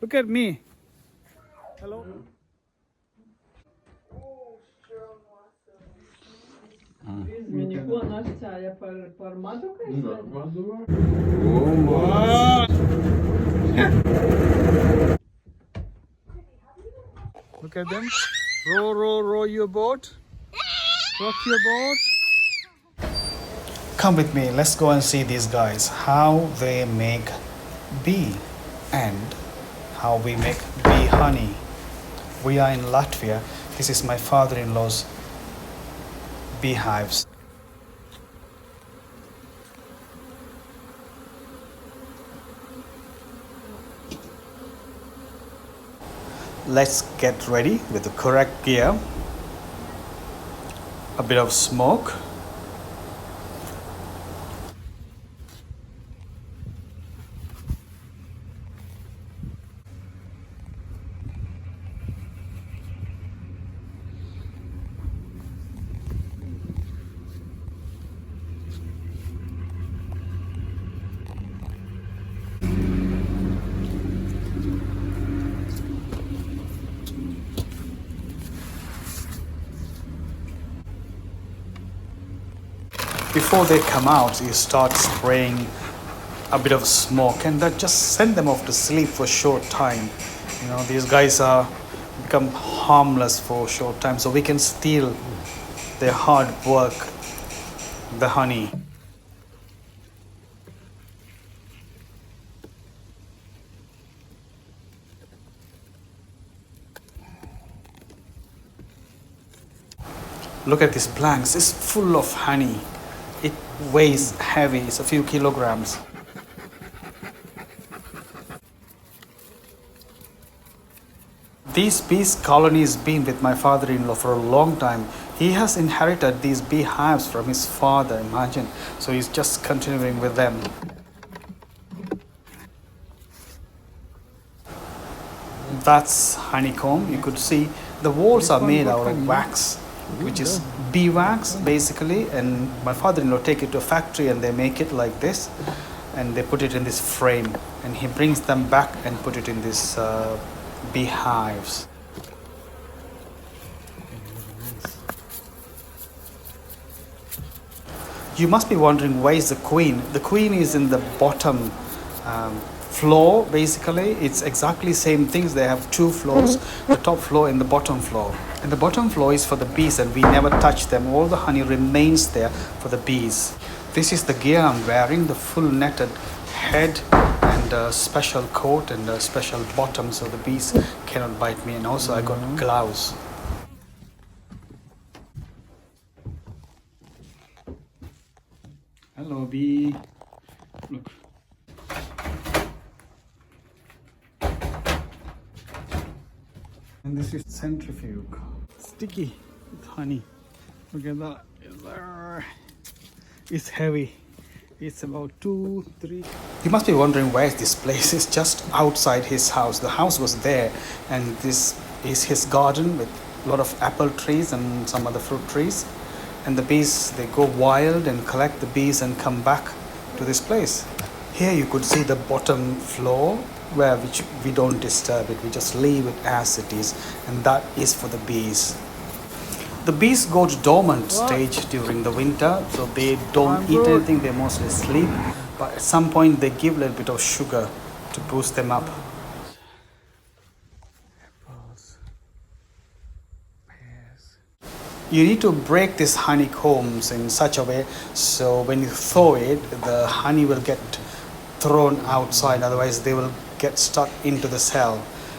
Look at me. Hello. Look at them. Row, row, row your boat. Rock your boat. Come with me. Let's go and see these guys. How they make bee and how we make bee honey. We are in Latvia. This is my father-in-law's beehives. Let's get ready with the correct gear. A bit of smoke. Before they come out, you start spraying a bit of smoke, and that just send them off to sleep for a short time. You know, these guys are become harmless for a short time, so we can steal their hard work, the honey. Look at these planks, it's full of honey. It weighs heavy, it's a few kilograms. These bee colonies been with my father-in-law for a long time. He has inherited these beehives from his father, imagine. So he's just continuing with them. That's honeycomb. You could see the walls are made out of wax, which is beeswax basically, and my father-in-law take it to a factory and they make it like this, and they put it in this frame, and he brings them back and put it in this beehives. You must be wondering, why is the queen? The queen is in the bottom floor basically. It's exactly same things. They have two floors, the top floor and the bottom floor. And the bottom floor is for the bees, and we never touch them. All the honey remains there for the bees. This is the gear I'm wearing, the full netted head and a special coat and a special bottom so the bees cannot bite me. And also I got gloves. Hello bee. Look. And this is centrifuge. Sticky with honey. Look at that. It's heavy. It's about 2, 3. You must be wondering where this place is. Just outside his house. The house was there, and this is his garden with a lot of apple trees and some other fruit trees. And the bees, they go wild and collect the bees and come back to this place. Here you could see the bottom floor, which we don't disturb it, we just leave it as it is, and that is for the bees. The bees go to dormant stage during the winter, so they don't eat anything, they mostly sleep, but at some point they give a little bit of sugar to boost them up. Apples, pears. You need to break these honeycombs in such a way so when you thaw it, the honey will get thrown outside, otherwise they will get stuck into the cell,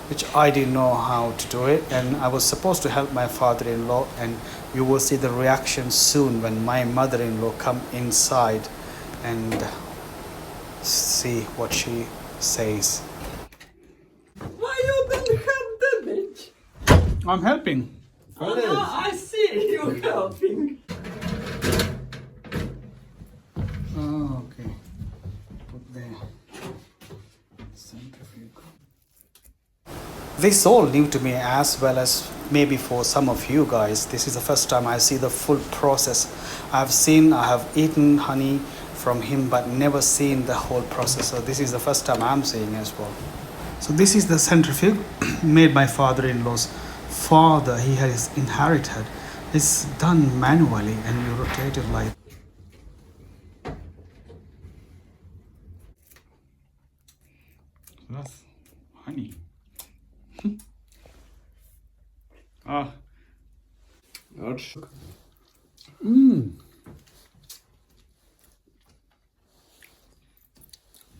which I didn't know how to do it, and I was supposed to help my father-in-law, and you will see the reaction soon when my mother-in-law come inside and see what she says. Why you don't have damage? I'm helping. Oh, no, I see you helping. Oh, okay. Put there. Centrifuge. This is all new to me, as well as maybe for some of you guys. This is the first time I see the full process. I have eaten honey from him, but never seen the whole process. So this is the first time I'm seeing as well. So this is the centrifuge made by father-in-law's father. He has inherited. It's done manually and you rotate it like. That's honey. Ah. Ouch.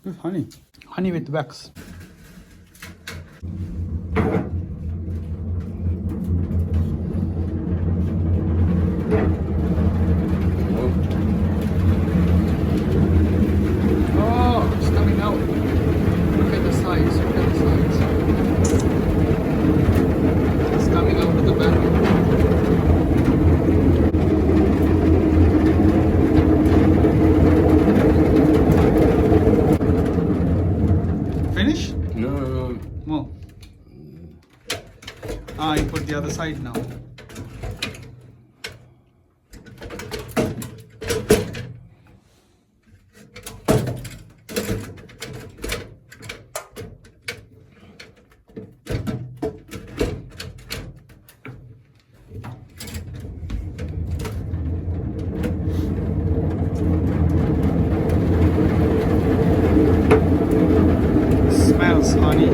It's honey. Honey with wax. Oh, it's coming out. Look at the sides. Look at the sides. It's coming out of the back. Finish? No. More. Ah, you put the other side now. Smells honey.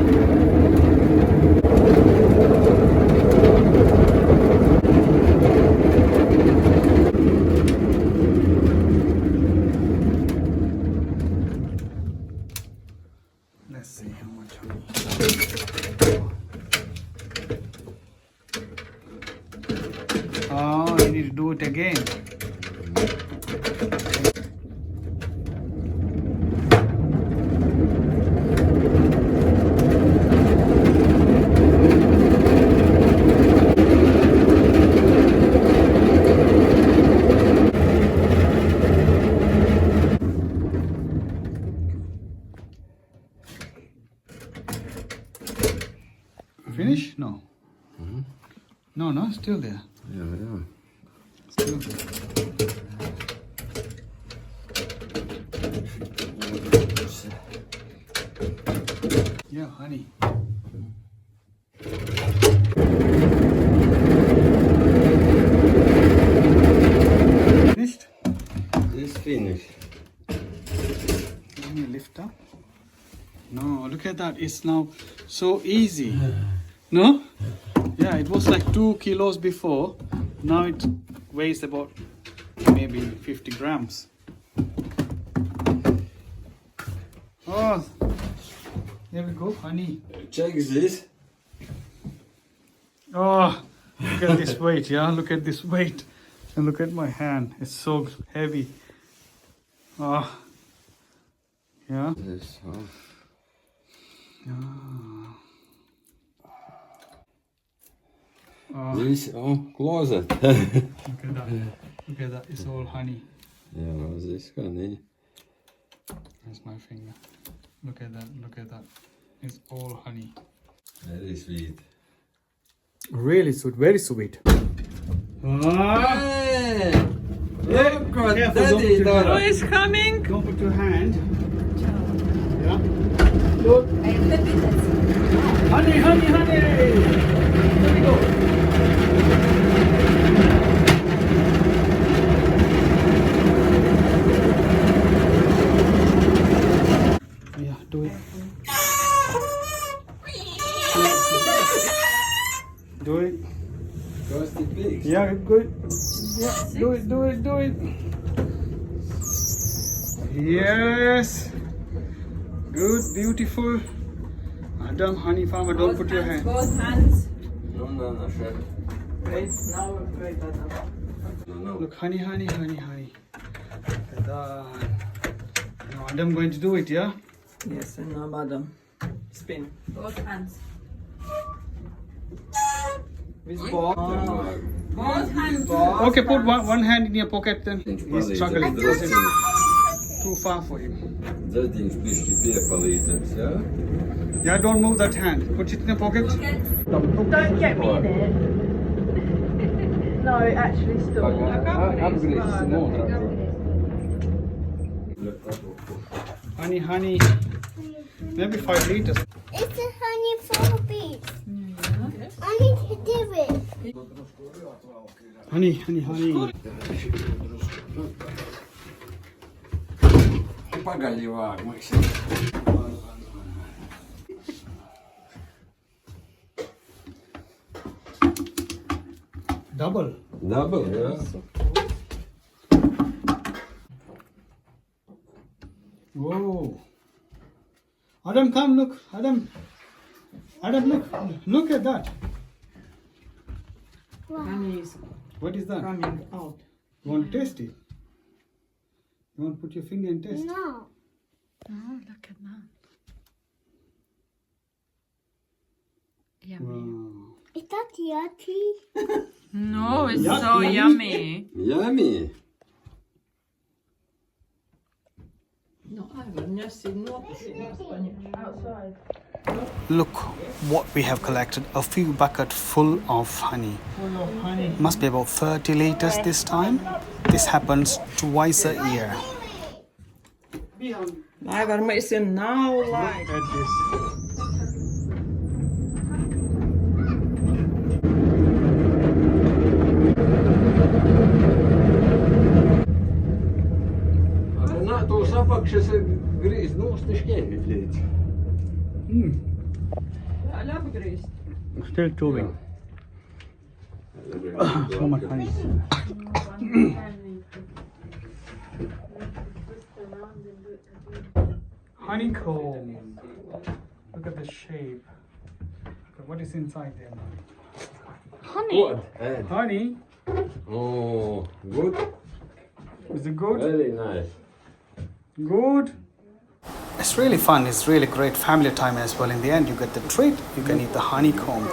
Let's see how much honey. Oh, you need to do it again. Finish? No. No, still there. Yeah. Still there. Yeah, honey. Finished? It's finished. Let me lift up. No, look at that. It's now so easy. No? Yeah, it was like 2 kilos before. Now it weighs about maybe 50 grams. Oh, there we go, honey. Check this. Oh, look at this weight, yeah? Look at this weight. And look at my hand. It's so heavy. Oh, yeah. This, huh? Oh, This, closet. look at that. Look at that. It's all honey. Ja, this honey. That's my finger. Look at that. Look at that. It's all honey. Very sweet. Really sweet. Very sweet. Ah. Hey! Look what Careful, don't Daddy put your done. Who is coming? Don't put your hand. Yeah. Look. I am the witness. Honey, honey, honey. There we go. Yeah, do it. Do it. Frosty pigs. Yeah, good. Yeah, do it, do it, do it. Yes. Good, beautiful. Adam, honey farmer, don't put your hand. Both hands. No, chef. Wait, now wait, Adam. No. Look, honey, honey, honey, honey. Look at that. Now Adam going to do it, yeah? Yes, and now Adam. Spin. Both hands. With both. Both hands. Okay, put one hand in your pocket then. He's struggling because it's Daddy too far for him. пішки перепалити, yeah? Yeah, don't move that hand. Put it in your pocket. Don't get me in it. No, actually stop. Honey, honey. Maybe 5 liters. It's a honey for bees. I need to do it. Honey, honey, honey. Погоди, Максим. Double. Double, yeah. Whoa. Adam, come look. Adam. Adam, look. Look at that. Honey is What is that? coming out. You want to taste it? You want to put your finger and taste? No. Oh, look at that. Yummy. Wow. Is that yucky? No, it's Yucky. so yummy. Yummy. No, aivan, Jassi, nuotisillasta, Outside. Look what we have collected. A few buckets full of honey. full of honey. Must be about 30 liters this time. This happens twice a year. Aivan, is it now like? At this. Она то запахшися гріз, ну, стишкеві ліць. Älä grist. Still chewing. So much honey. Honeycomb. Look at the shape. What is inside there? Good. Honey. Oh, good. Is it good? Very nice. Good. It's really fun. It's really great family time as well. In the end, you get the treat. You can eat the honeycomb.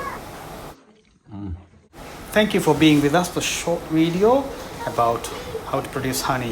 Thank you for being with us for a short video about how to produce honey.